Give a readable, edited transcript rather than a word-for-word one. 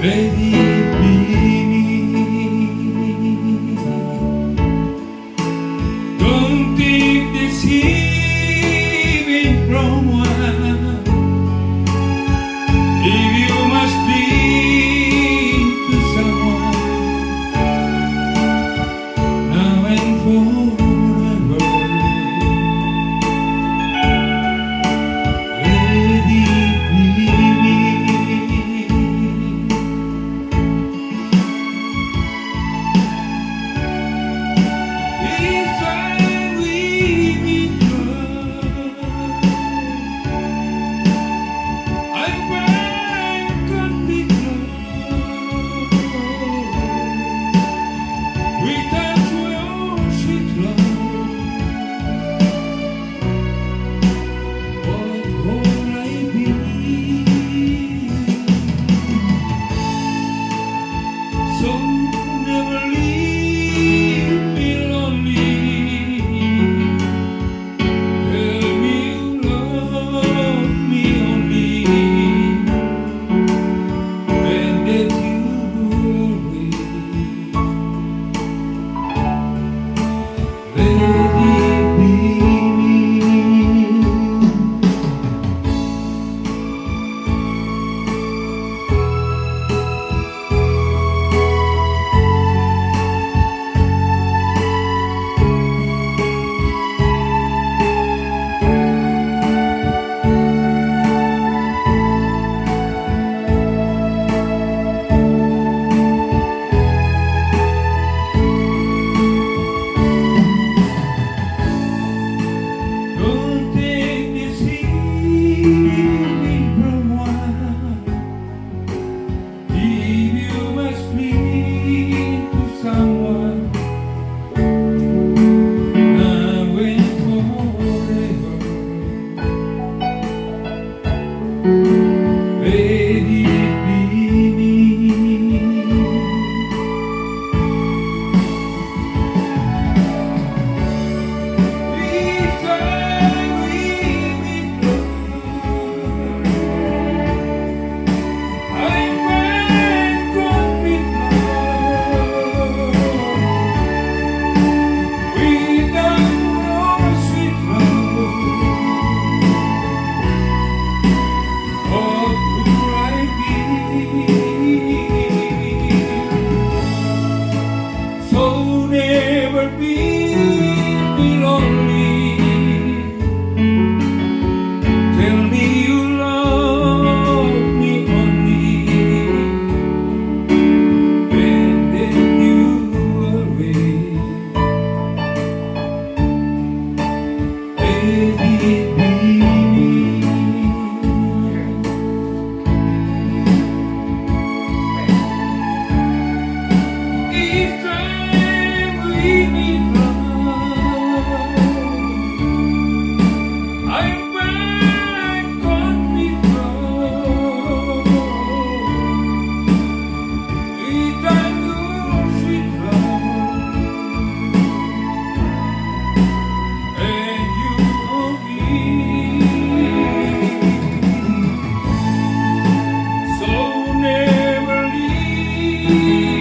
Let it be me. Don't take this healing from one. If you must be to someone now and forever, let it be me. If I will be true, I can be true. Without your sweet love, what would I be? So never leave me lonely. Tell me you love me only, and that you always let it be me. Don't take this healing from one. If you must cling to someone now and forever, let it be me. If I will be true, I can be true. Without your sweet love, what would I be? So never be lonely. Tell me you love me only, and that you always let it be me. If time will be wrong, I can be wrong. Without your sweet love, and you will be. So never leave